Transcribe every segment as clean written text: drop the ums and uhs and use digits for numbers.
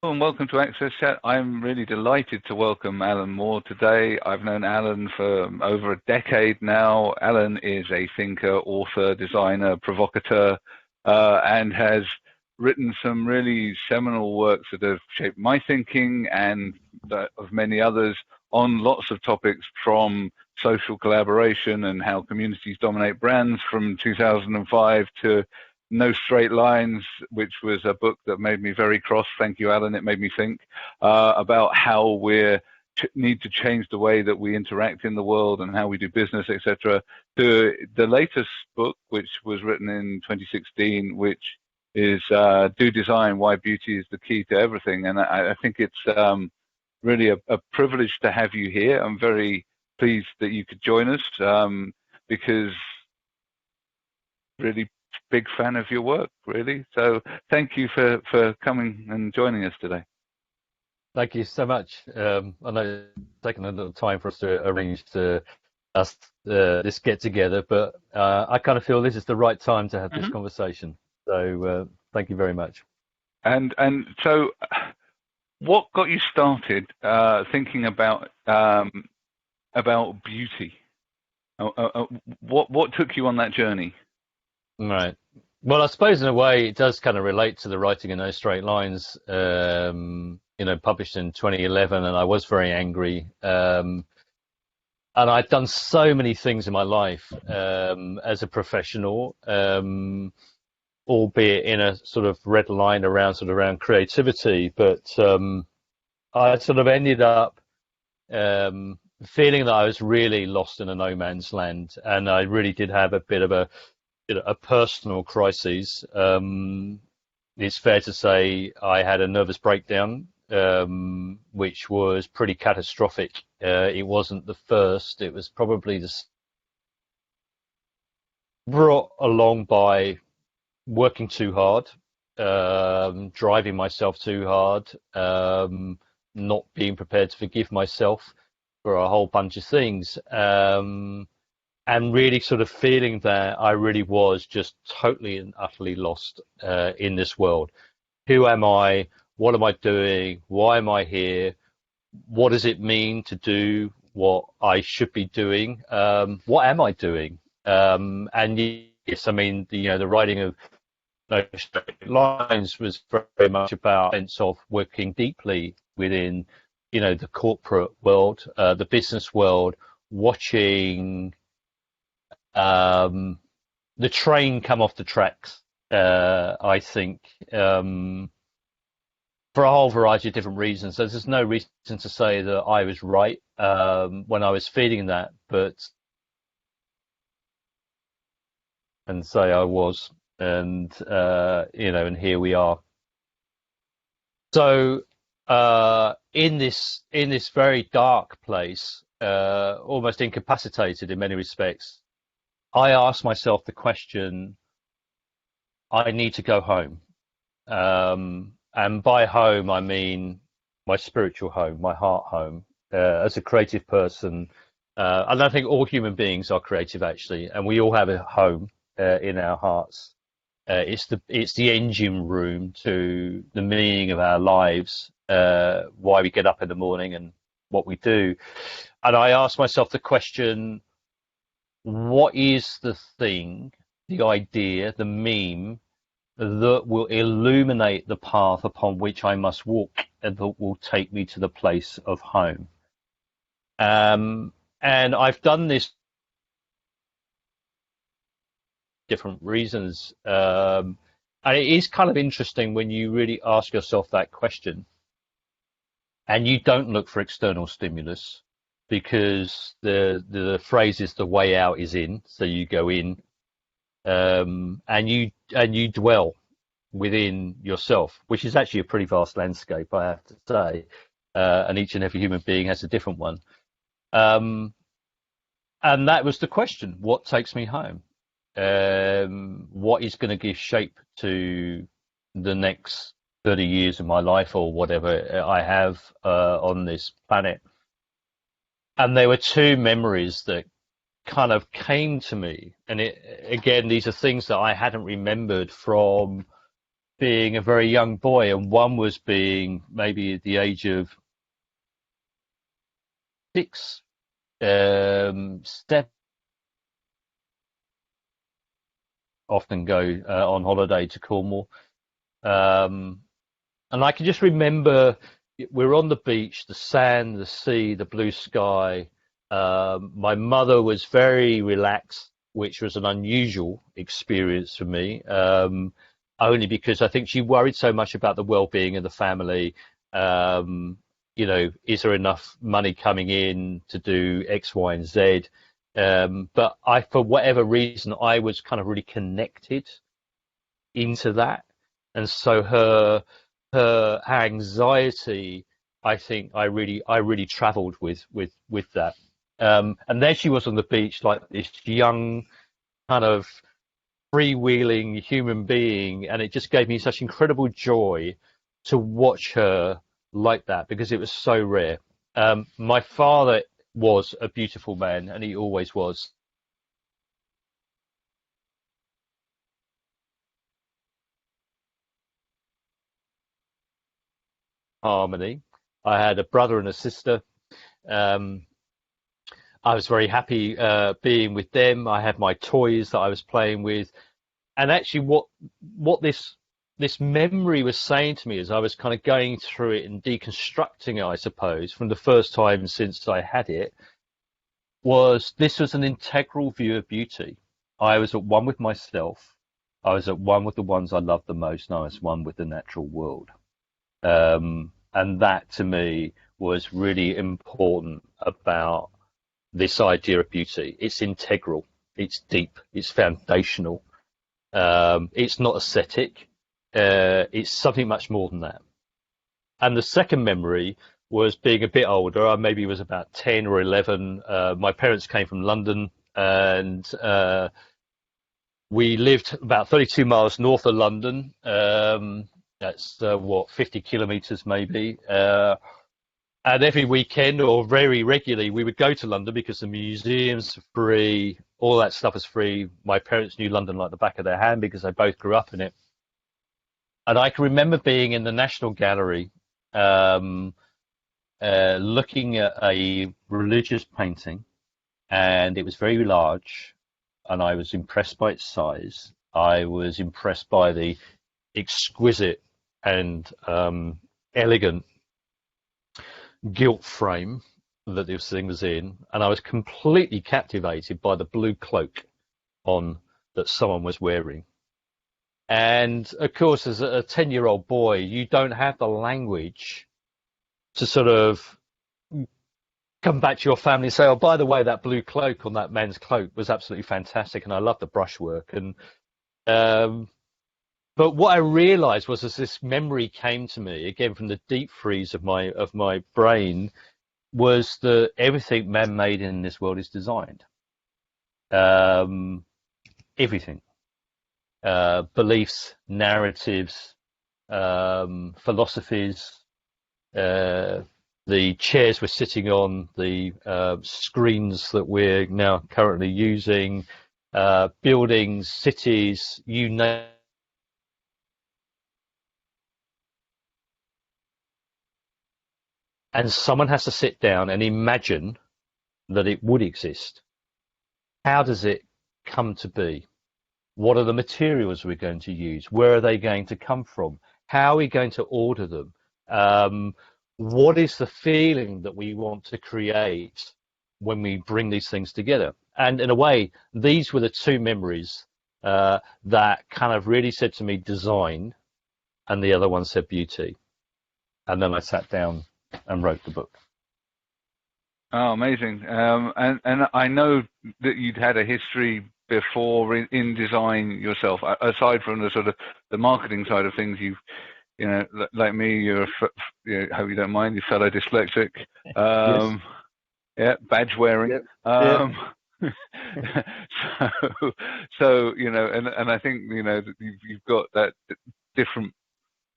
And welcome to AXChat. I'm really delighted to welcome Alan Moore today. I've known Alan for over a decade now. Alan is a thinker, author, designer, provocateur, and has written some really seminal works that have shaped my thinking and that of many others on lots of topics, from social collaboration and how communities dominate brands from 2005 to No Straight Lines, which was a book that made me very cross. Thank you, Alan. It made me think about how we need to change the way that we interact in the world and how we do business, etc. To the latest book, which was written in 2016, which is Do Design, Why Beauty is the Key to Everything. And I think it's really a privilege to have you here. I'm very pleased that you could join us because really big fan of your work, really. So thank you for coming and joining us today. Thank you so much. I know it's taken a little time for us to arrange this get together, but I kind of feel this is the right time to have this conversation. So thank you very much. And so, what got you started thinking about beauty? What took you on that journey? Right. Well, I suppose in a way it does kind of relate to the writing in No Straight Lines, published in 2011, and I was very angry. And I'd done so many things in my life as a professional, albeit in a sort of red line around creativity. But I sort of ended up feeling that I was really lost in a no man's land, and I really did have a bit of a personal crisis. It's fair to say I had a nervous breakdown, which was pretty catastrophic. It wasn't the first. It was probably brought along by working too hard, driving myself too hard, not being prepared to forgive myself for a whole bunch of things. And really sort of feeling that I really was just totally and utterly lost in this world. Who am I? What am I doing? Why am I here? What does it mean to do what I should be doing? What am I doing? And yes, I mean, the writing of No Straight Lines was very much about a sense of working deeply within, the corporate world, the business world, watching the train come off the tracks, I think, for a whole variety of different reasons. So there's no reason to say that I was right when I was feeling that, and say I was, and and here we are. So in this very dark place, almost incapacitated in many respects, I asked myself the question, I need to go home. And by home, I mean my spiritual home, my heart home. As a creative person, I don't think all human beings are creative, actually, and we all have a home in our hearts. It's the engine room to the meaning of our lives, why we get up in the morning and what we do. And I asked myself the question, what is the thing, the idea, the meme that will illuminate the path upon which I must walk and that will take me to the place of home? And I've done this for different reasons. And it is kind of interesting when you really ask yourself that question and you don't look for external stimulus, because the phrase is the way out is in. So you go in, and you dwell within yourself, which is actually a pretty vast landscape, I have to say, and each and every human being has a different one. And that was the question: what takes me home? What is going to give shape to the next 30 years of my life, or whatever I have on this planet? And there were two memories that kind of came to me, and again, these are things that I hadn't remembered from being a very young boy, and one was being maybe at the age of 6, 7. Often go on holiday to Cornwall, and I can just remember we're on the beach, the sand, the sea, the blue sky. My mother was very relaxed, which was an unusual experience for me, only because I think she worried so much about the well-being of the family. Is there enough money coming in to do X, Y, and Z? But for whatever reason, I was kind of really connected into that, and so her anxiety, I think I really travelled with that. And there she was on the beach, like this young kind of freewheeling human being, and it just gave me such incredible joy to watch her like that, because it was so rare. My father was a beautiful man, and he always was. Harmony. I had a brother and a sister. Um, I was very happy being with them. I had my toys that I was playing with, and actually, what this memory was saying to me as I was kind of going through it and deconstructing it, I suppose, from the first time since I had it, was this was an integral view of beauty. I was at one with myself. I was at one with the ones I loved the most, and I was one with the natural world. And that to me was really important about this idea of beauty. It's integral, it's deep, it's foundational. It's not aesthetic. It's something much more than that. And the second memory was being a bit older. I maybe was about 10 or 11. My parents came from London, and we lived about 32 miles north of London. That's 50 kilometers maybe. And every weekend, or very regularly, we would go to London because the museums are free, all that stuff is free. My parents knew London like the back of their hand because they both grew up in it. And I can remember being in the National Gallery, looking at a religious painting, and it was very large, and I was impressed by its size. I was impressed by the exquisite and elegant gilt frame that this thing was in, and I was completely captivated by the blue cloak on that someone was wearing. And of course, as a 10-year-old boy, you don't have the language to sort of come back to your family and say, oh, by the way, that blue cloak on that man's cloak was absolutely fantastic, and I love the brushwork. And but what I realized was, as this memory came to me again from the deep freeze of my brain, was that everything man-made in this world is designed. Everything. Beliefs, narratives, philosophies, the chairs we're sitting on, the screens that we're now currently using, buildings, cities, you name. And someone has to sit down and imagine that it would exist. How does it come to be? What are the materials we're going to use? Where are they going to come from? How are we going to order them? What is the feeling that we want to create when we bring these things together? And in a way, these were the two memories that kind of really said to me design, and the other one said beauty. And then I sat down and wrote the book. Oh, amazing. And I know that you'd had a history before in design yourself, aside from the sort of the marketing side of things. You know, like me, you're hope you don't mind, you fellow dyslexic. Yes. Yeah, badge wearing. Yep. So you know, and I think you know that you've got that different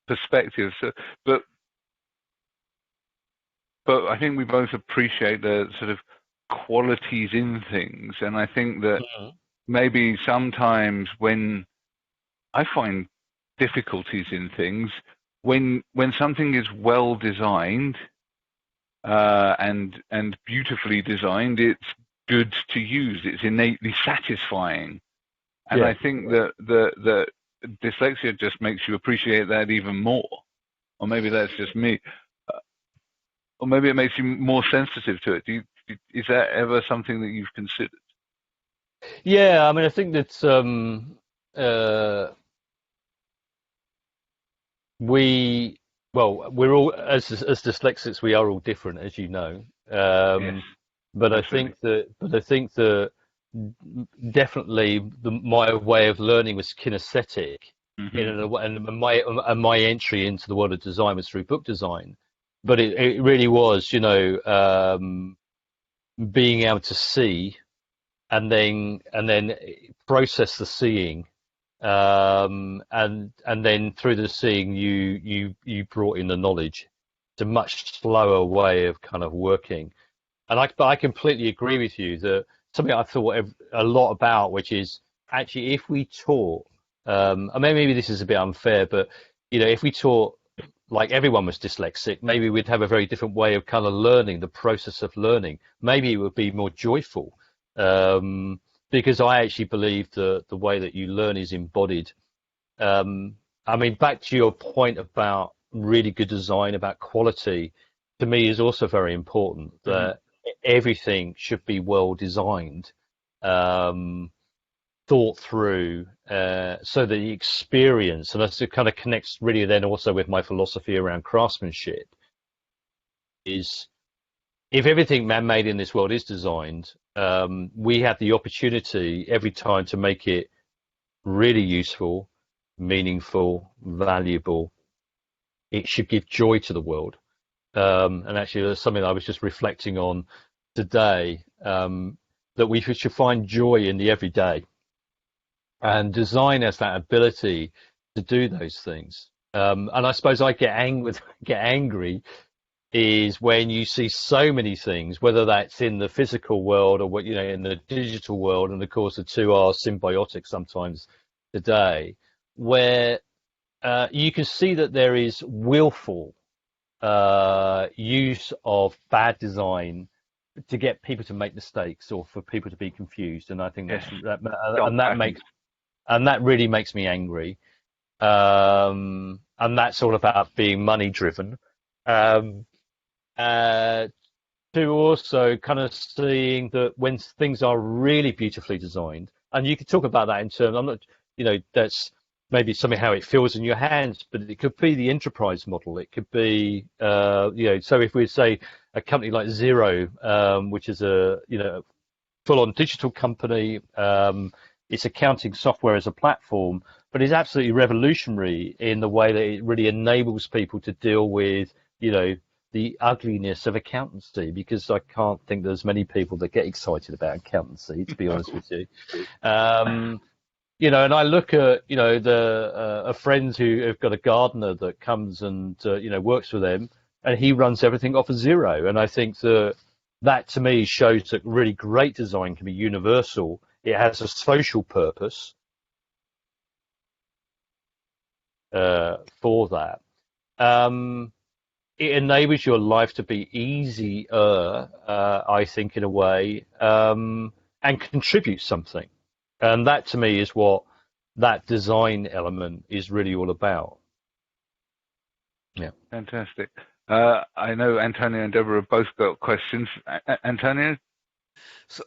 perspective. So, but I think we both appreciate the sort of qualities in things, and I think that maybe sometimes when I find difficulties in things. When something is well designed and beautifully designed, it's good to use. It's innately satisfying, and Yeah. I think that the dyslexia just makes you appreciate that even more. Or maybe that's just me. Or maybe it makes you more sensitive to it. Is that ever something that you've considered? Yeah, I mean, I think that uh, we, well, we're all as dyslexics, we are all different, as you know. Yes, But absolutely. I think that definitely my way of learning was kinesthetic, Hmm. and my entry into the world of design was through book design. But it really was, being able to see and then process the seeing, and then through the seeing you brought in the knowledge. It's a much slower way of kind of working, and but I completely agree with you that something I thought a lot about, which is actually if we taught, I mean, maybe this is a bit unfair, but if we taught like everyone was dyslexic, maybe we'd have a very different way of kind of learning, the process of learning. Maybe it would be more joyful, um, because I actually believe the way that you learn is embodied. I mean, back to your point about really good design, about quality, to me is also very important Hmm. that everything should be well designed, um, thought through, so that the experience, and that's it kind of connects really then also with my philosophy around craftsmanship, is if everything man-made in this world is designed, we have the opportunity every time to make it really useful, meaningful, valuable. It should give joy to the world. And actually, there's something I was just reflecting on today, that we should find joy in the everyday. And design has that ability to do those things. And I suppose I get angry is when you see so many things, whether that's in the physical world or what in the digital world, and of course the two are symbiotic sometimes today, where you can see that there is willful use of bad design to get people to make mistakes or for people to be confused, and I think Yes. and that I think. makes and that really makes me angry. And that's all about being money driven. Um, uh, to also kind of seeing that when things are really beautifully designed, and you could talk about that in terms, I'm not, that's maybe something how it feels in your hands, but it could be the enterprise model. It could be, so if we say a company like Zero, which is a, full-on digital company. It's accounting software as a platform, but it's absolutely revolutionary in the way that it really enables people to deal with, the ugliness of accountancy. Because I can't think there's many people that get excited about accountancy, to be honest with you. Um, and I look at, the friends who have got a gardener that comes and works for them, and he runs everything off of Zero. And I think that to me shows that really great design can be universal. It has a social purpose for that. Um, it enables your life to be easier, I think, in a way, and contribute something. And that to me is what that design element is really all about. Yeah. Fantastic. I know Antonio and Deborah have both got questions. Antonio? So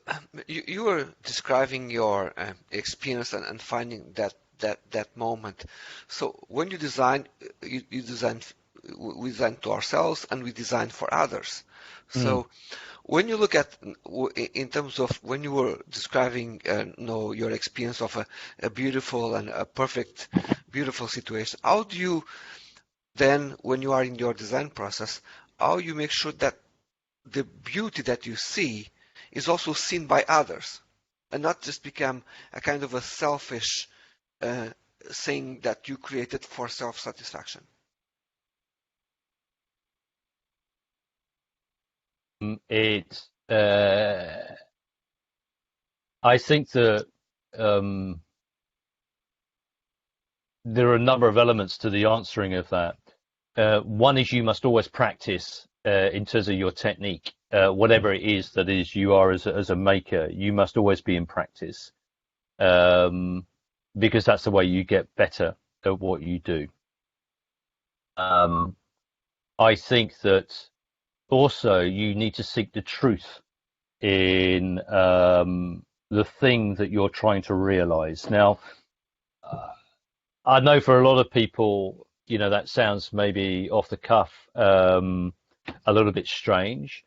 you were describing your experience and finding that moment. So when you design, you design, we design to ourselves and we design for others. Mm. So when you look at in terms of when you were describing your experience of a beautiful and a perfect, beautiful situation, how do you then, when you are in your design process, how you make sure that the beauty that you see is also seen by others and not just become a kind of a selfish uh, thing that you created for self-satisfaction? It's, I think that, um, there are a number of elements to the answering of that. One is you must always practice in terms of your technique, whatever it is that is you are as a maker. You must always be in practice, because that's the way you get better at what you do. I think that also you need to seek the truth in the thing that you're trying to realize. Now, I know for a lot of people, that sounds maybe off the cuff, a little bit strange,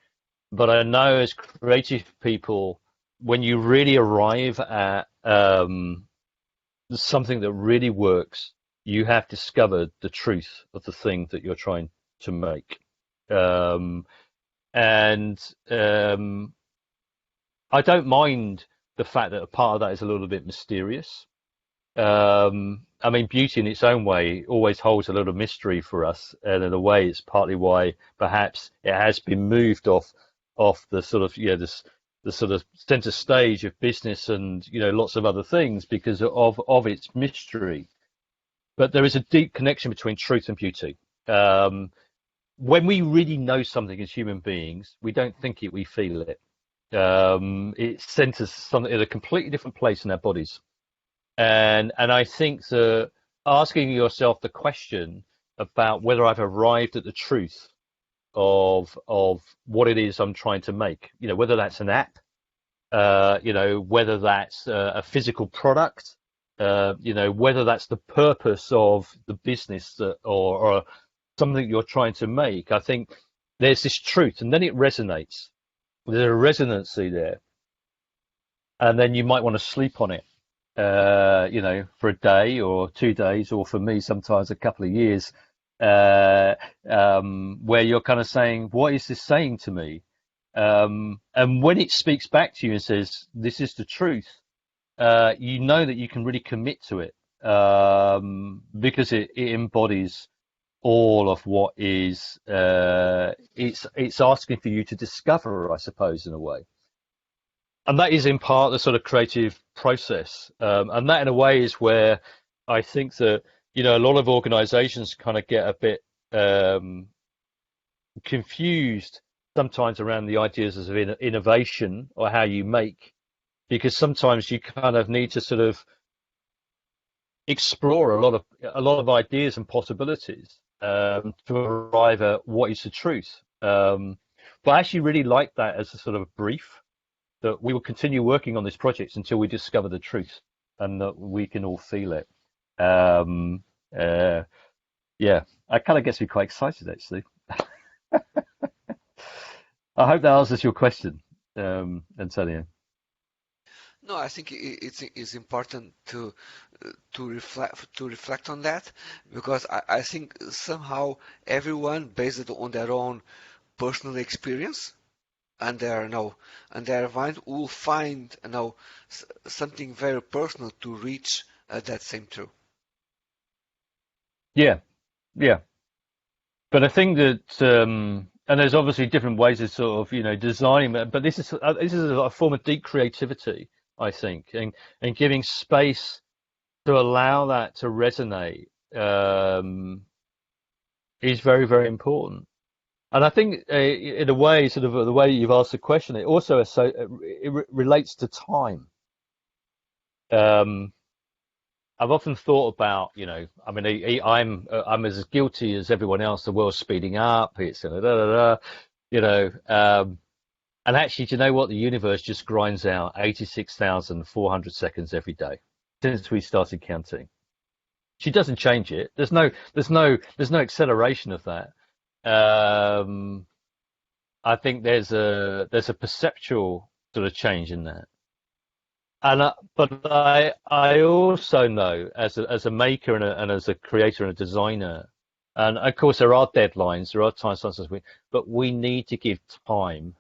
but I know as creative people, when you really arrive at something that really works, you have discovered the truth of the thing that you're trying to make. I don't mind the fact that a part of that is a little bit mysterious. I mean, beauty in its own way always holds a little mystery for us, and in a way, it's partly why perhaps it has been moved off the sort of the sort of center stage of business and lots of other things because of its mystery. But there is a deep connection between truth and beauty. When we really know something as human beings, we don't think it, we feel it. It centers something in a completely different place in our bodies. And I think that asking yourself the question about whether I've arrived at the truth of what it is I'm trying to make, whether that's an app, whether that's a physical product, whether that's the purpose of the business or something you're trying to make. I think there's this truth, and then it resonates. There's a resonancy there, and then you might want to sleep on it. For a day or 2 days, or for me, sometimes a couple of years, where you're kind of saying, what is this saying to me? And when it speaks back to you and says, this is the truth, you know that you can really commit to it, because it embodies all of what is, it's asking for you to discover, I suppose, in a way. And that is in part the sort of creative process. And that in a way is where I think that, a lot of organizations kind of get a bit confused sometimes around the ideas of innovation or how you make, because sometimes you kind of need to sort of explore a lot of ideas and possibilities to arrive at what is the truth. But I actually really like that as a sort of brief, that we will continue working on this project until we discover the truth and that we can all feel it. Yeah, that kind of gets me quite excited, actually. I hope that answers your question, Antonio. No, I think it's important to reflect on that, because I think somehow everyone, based on their own personal experience, and their mind will find something very personal to reach that same truth. Yeah. But I think that, and there's obviously different ways of sort of designing, but this is a form of deep creativity, I think, and giving space to allow that to resonate is very, very important. And I think, in a way, sort of the way you've asked the question, it also relates to time. I've often thought about, I mean, I'm as guilty as everyone else. The world's speeding up. It's and actually, do you know what? The universe just grinds out 86,400 seconds every day since we started counting. She doesn't change it. There's no acceleration of that. I think there's a perceptual sort of change in that, but I also know as a maker and as a creator and a designer, and of course there are deadlines, there are times but we need to give time,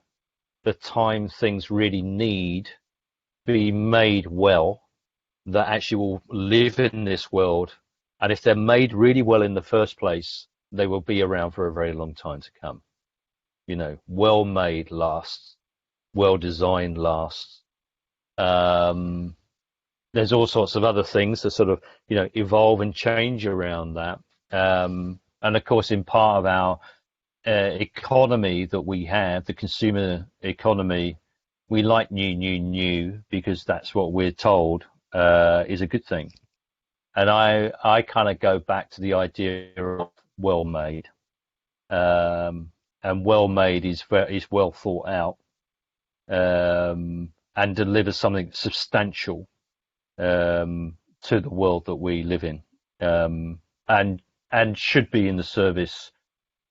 the time things really need be made well, that actually will live in this world, and if they're made really well in the first place, they will be around for a very long time to come. Well made lasts, well designed lasts. there's all sorts of other things that sort of, evolve and change around that. And of course, in part of our economy that we have, the consumer economy, we like new, because that's what we're told is a good thing. And I kind of go back to the idea of well made. And well made is well thought out, and delivers something substantial to the world that we live in, and should be in the service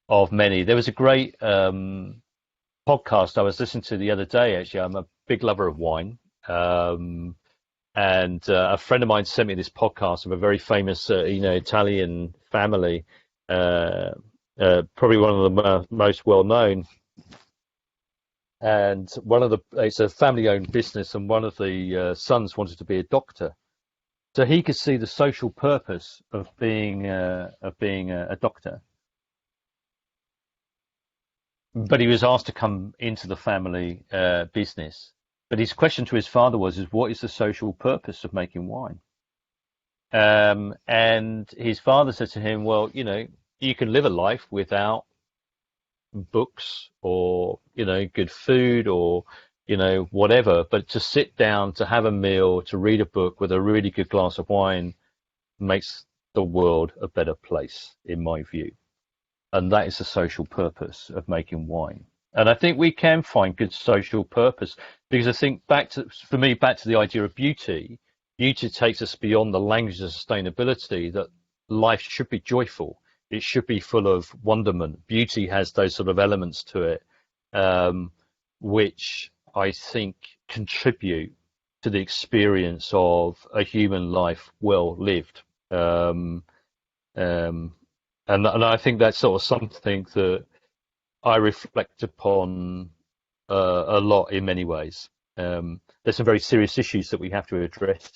of many. There was a great podcast I was listening to the other day. Actually, I'm a big lover of wine, and a friend of mine sent me this podcast of a very famous, Italian family, probably one of the most well known. And it's a family-owned business, and one of the sons wanted to be a doctor, so he could see the social purpose of being a doctor. But he was asked to come into the family business. But his question to his father was, what is the social purpose of making wine? And his father said to him, well, you can live a life without books or, good food or, whatever, but to sit down, to have a meal, to read a book with a really good glass of wine makes the world a better place, in my view. And that is the social purpose of making wine. And I think we can find good social purpose, because I think back to the idea of beauty. Beauty takes us beyond the language of sustainability, that life should be joyful. It should be full of wonderment. Beauty has those sort of elements to it, which I think contribute to the experience of a human life well lived. And I think that's sort of something that I reflect upon a lot in many ways. There's some very serious issues that we have to address.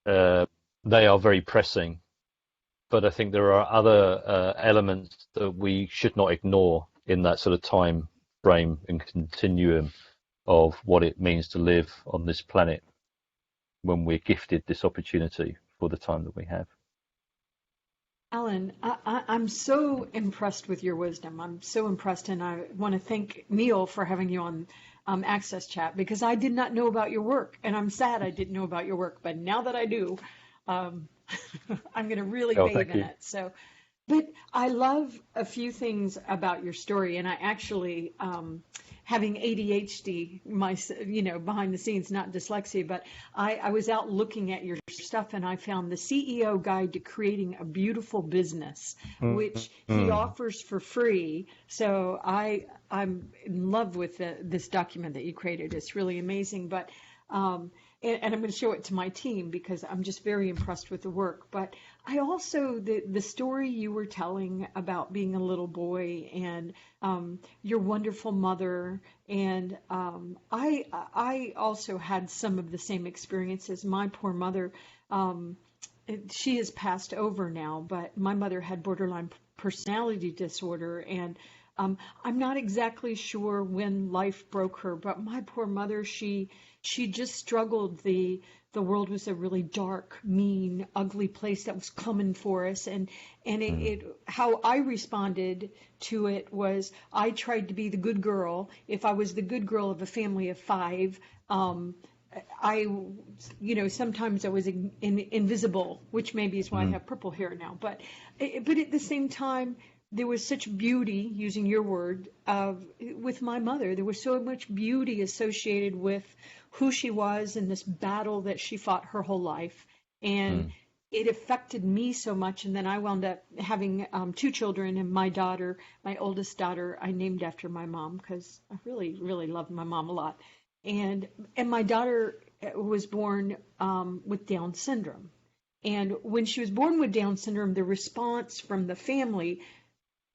They are very pressing, but I think there are other elements that we should not ignore in that sort of time frame and continuum of what it means to live on this planet when we're gifted this opportunity for the time that we have. Alan, I'm so impressed with your wisdom. I'm so impressed, and I want to thank Neil for having you on AXChat, because I did not know about your work, and I'm sad I didn't know about your work, but now that I do, I'm going to really bathe in it. So, but I love a few things about your story, and I actually, having ADHD, behind the scenes, not dyslexia, but I was out looking at your stuff, and I found the CEO Guide to Creating a Beautiful Business, which he offers for free. So I'm in love with this document that you created. It's really amazing. But and I'm going to show it to my team, because I'm just very impressed with the work. But I also, the story you were telling about being a little boy and your wonderful mother, and I also had some of the same experiences. My poor mother, she has passed over now, but my mother had borderline personality disorder, and I'm not exactly sure when life broke her, but my poor mother, she just struggled. The world was a really dark, mean, ugly place that was coming for us, and how I responded to it was I tried to be the good girl. If I was the good girl of a family of 5, sometimes I was invisible, which maybe is why I have purple hair now. But at the same time, there was such beauty, using your word, with my mother. There was so much beauty associated with who she was and this battle that she fought her whole life. And it affected me so much. And then I wound up having 2 children, and my oldest daughter, I named after my mom, because I really, really loved my mom a lot. And my daughter was born with Down syndrome. And when she was born with Down syndrome, the response from the family,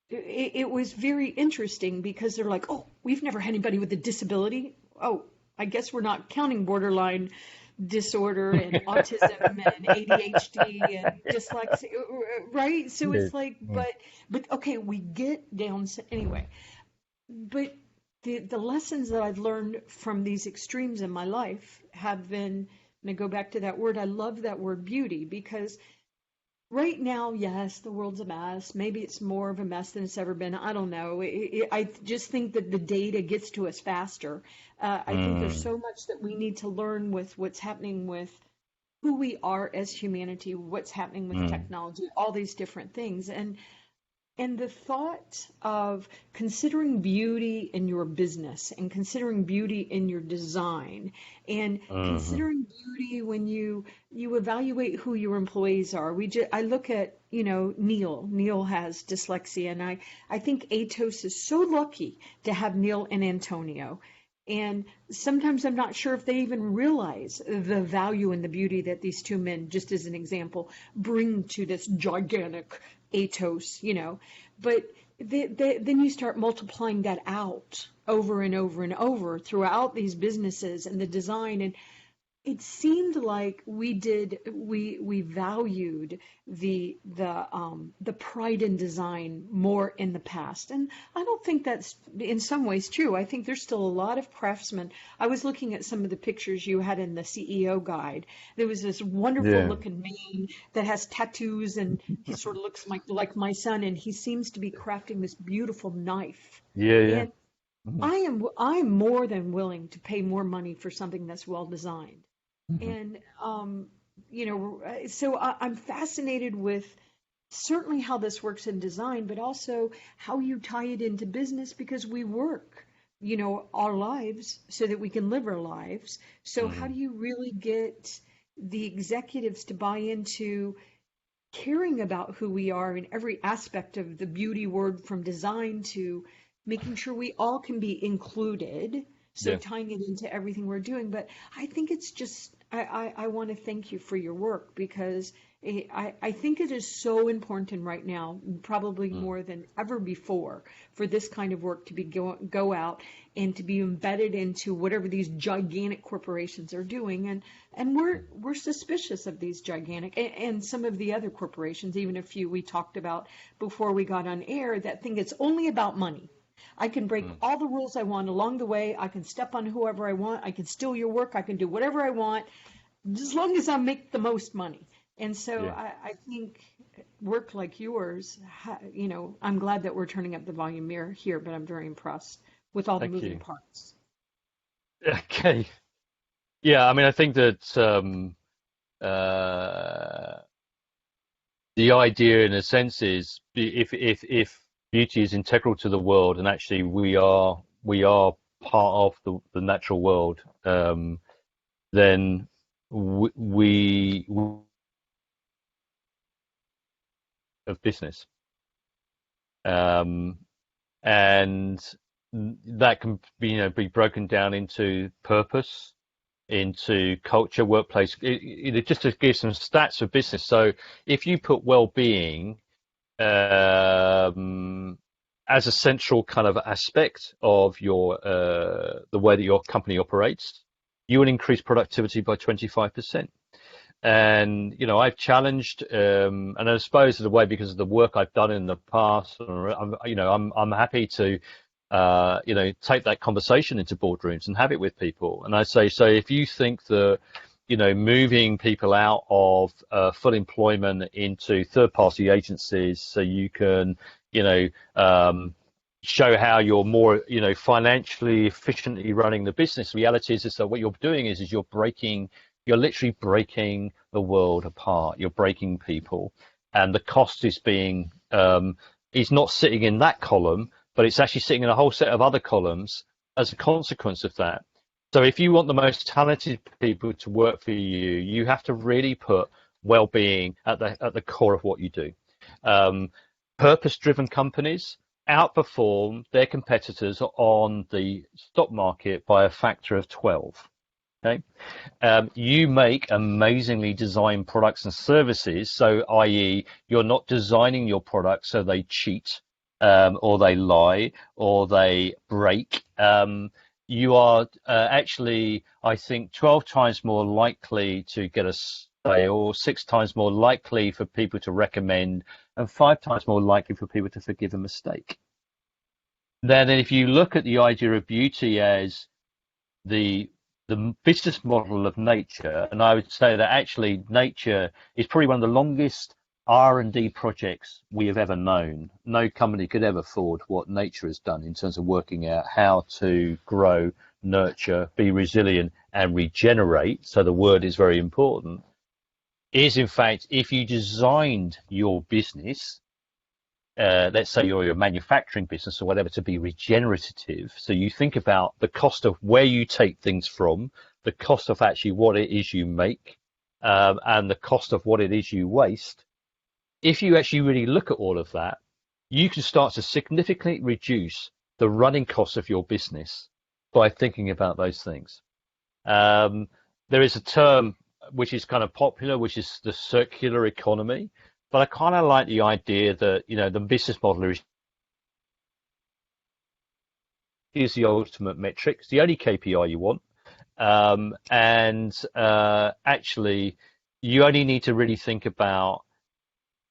it was very interesting, because they're like, oh, we've never had anybody with a disability. Oh, I guess we're not counting borderline disorder and autism and ADHD and dyslexia, right? So it's like, but okay, we get Down anyway. But the lessons that I've learned from these extremes in my life have been And I go back to that word. I love that word beauty because right now, yes, the world's a mess. Maybe it's more of a mess than it's ever been. I don't know. I just think that the data gets to us faster. I think there's Mm, so much that we need to learn with what's happening with who we are as humanity, what's happening with mm, technology, all these different things. And the thought of considering beauty in your business and considering beauty in your design and mhm. considering beauty when you evaluate who your employees are. I look at, Neil. Neil has dyslexia, and I think Atos is so lucky to have Neil and Antonio. And sometimes I'm not sure if they even realize the value and the beauty that these two men, just as an example, bring to this gigantic Atos, but then you start multiplying that out over and over and over throughout these businesses and the design. And it seemed like we valued the pride in design more in the past, and I don't think that's in some ways true. I think there's still a lot of craftsmen. I was looking at some of the pictures you had in the CEO guide. There was this wonderful Yeah, looking man that has tattoos, and he sort of looks like my son, and he seems to be crafting this beautiful knife. yeah, yeah. And Mhm, I'm more than willing to pay more money for something that's well designed. mhm, And, so I'm fascinated with certainly how this works in design, but also how you tie it into business because we work, our lives so that we can live our lives. So how mhm, do you really get the executives to buy into caring about who we are in every aspect of the beauty word from design to making sure we all can be included. So yeah, tying it into everything we're doing. But I think it's just, I want to thank you for your work because I think it is so important right now, probably mm, more than ever before, for this kind of work to go out and to be embedded into whatever these gigantic corporations are doing. And we're suspicious of these gigantic and some of the other corporations, even a few we talked about before we got on air, that think it's only about money. I can break mm, all the rules I want along the way. I can step on whoever I want. I can steal your work. I can do whatever I want, as long as I make the most money. And so yeah. I think work like yours, I'm glad that we're turning up the volume here, but I'm very impressed with all the Thank moving you. parts. Okay. Yeah, I mean, I think that uh, the idea, in a sense, is if beauty is integral to the world, and actually we are part of the natural world, then we of business, um, and that can be be broken down into purpose, into culture, workplace. Just to give some stats for business. So if you put well-being um, as a central kind of aspect of your the way that your company operates, you will increase productivity by 25%. And I've challenged, and I suppose in a way because of the work I've done in the past, I'm happy to take that conversation into boardrooms and have it with people. And I say, so if you think that moving people out of full employment into third-party agencies, so you can show how you're more financially efficiently running the business. Reality is that what you're doing is you're literally breaking the world apart. You're breaking people, and the cost is not sitting in that column, but it's actually sitting in a whole set of other columns as a consequence of that. So if you want the most talented people to work for you, you have to really put well-being at the core of what you do. Um, Purpose-driven companies outperform their competitors on the stock market by a factor of 12. Okay. You make amazingly designed products and services. So, i.e., you're not designing your products so they cheat, or they lie, or they break. You are actually, I think, 12 times more likely to get a sale, 6 times more likely for people to recommend, and 5 times more likely for people to forgive a mistake. Then, if you look at the idea of beauty as the the business model of nature, and I would say that actually nature is probably one of the longest R&D projects we have ever known. No company could ever afford what nature has done in terms of working out how to grow, nurture, be resilient, and regenerate. So the word is very important. Is in fact, if you designed your business, let's say you're a manufacturing business or whatever, to be regenerative. So you think about the cost of where you take things from, the cost of actually what it is you make, and the cost of what it is you waste. If you actually really look at all of that, you can start to significantly reduce the running costs of your business by thinking about those things. There is a term which is kind of popular, which is the circular economy. But I kind of like the idea that, the business model is the ultimate metric. It's the only KPI you want. Actually, you only need to really think about,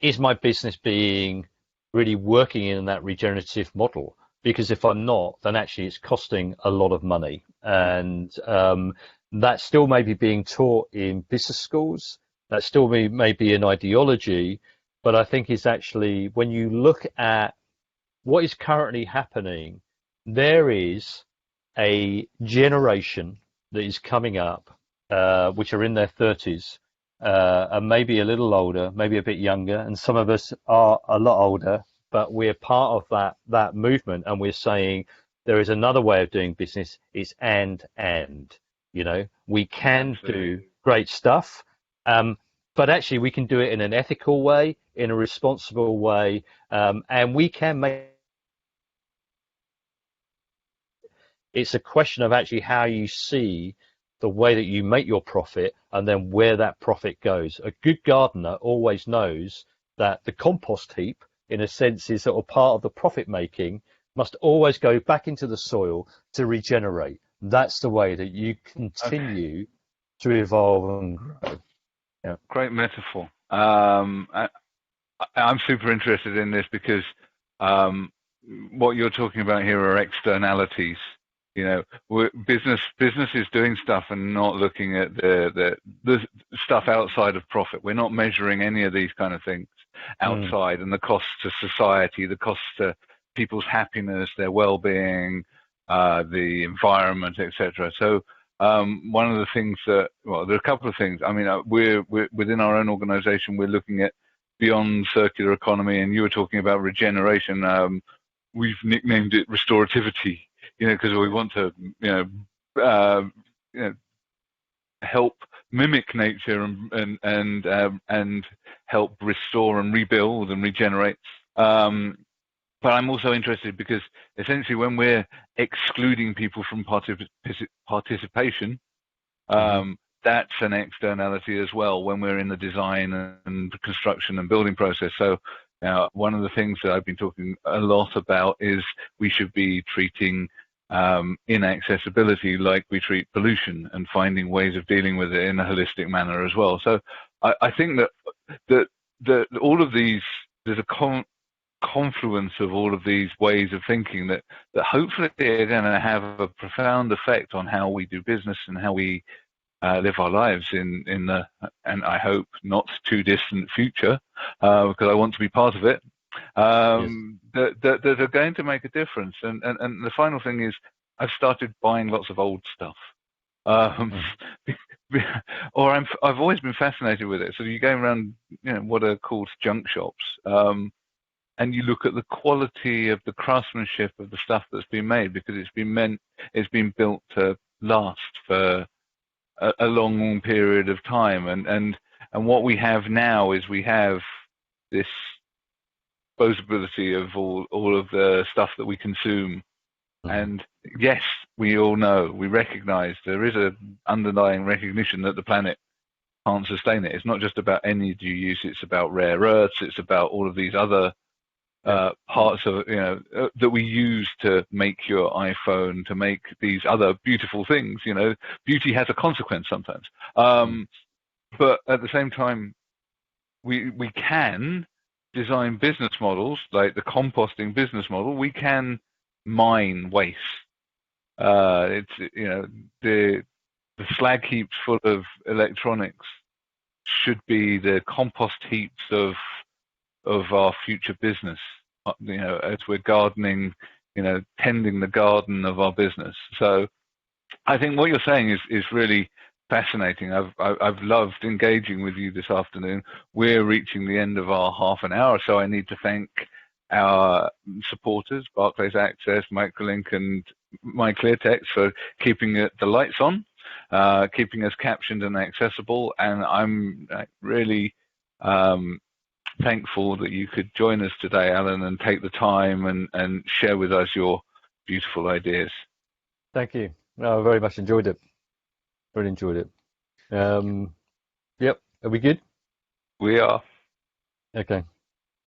is my business being really working in that regenerative model? Because if I'm not, then actually it's costing a lot of money. And that still may be being taught in business schools. That still may be an ideology. But I think it's actually, when you look at what is currently happening, there is a generation that is coming up, which are in their 30s, and maybe a little older, maybe a bit younger, and some of us are a lot older, but we're part of that movement, and we're saying there is another way of doing business. It's we can do great stuff. But actually, we can do it in an ethical way, in a responsible way, and we can make. It's a question of actually how you see the way that you make your profit and then where that profit goes. A good gardener always knows that the compost heap, in a sense, is sort of part of the profit making, must always go back into the soil to regenerate. That's the way that you continue to evolve and grow. Yeah. Great metaphor. I'm super interested in this because what you're talking about here are externalities. Business is doing stuff and not looking at the stuff outside of profit. We're not measuring any of these kind of things outside, and the costs to society, the costs to people's happiness, their well-being, the environment, etc. So one of the things there are a couple of things. I mean, we're within our own organization, we're looking at beyond circular economy, and you were talking about regeneration. We've nicknamed it restorativity, because we want to, help mimic nature and help restore and rebuild and regenerate. But I'm also interested because essentially when we're excluding people from participation, that's an externality as well when we're in the design and construction and building process. So one of the things that I've been talking a lot about is we should be treating inaccessibility like we treat pollution and finding ways of dealing with it in a holistic manner as well. So I think that all of these, there's a confluence of all of these ways of thinking that hopefully are going to have a profound effect on how we do business and how we live our lives in the, and I hope not too distant future, because I want to be part of it. That are going to make a difference. And the final thing is, I've started buying lots of old stuff. Or I've always been fascinated with it. So you go around, what are called junk shops, and you look at the quality of the craftsmanship of the stuff that's been made, because it's been built to last for a long period of time. And what we have now is we have this disposability of all of the stuff that we consume. And yes, we all know, we recognize there is an underlying recognition that the planet can't sustain it. It's not just about energy use, it's about rare earths, it's about all of these other parts of that we use to make your iPhone, to make these other beautiful things. Beauty has a consequence sometimes. But at the same time, we can design business models like the composting business model. We can mine waste. the slag heaps full of electronics should be the compost heaps of our future business. As we're gardening, tending the garden of our business. So I think what you're saying is really fascinating. I've loved engaging with you this afternoon. We're reaching the end of our half an hour, so I need to thank our supporters, Barclays Access, Microlink, and MyClearText, for keeping the lights on, keeping us captioned and accessible. And I'm really thankful that you could join us today, Alan, and take the time and share with us your beautiful ideas. Thank you. No, I very much enjoyed it. Really enjoyed it. Yep. Are we good? We are. Okay.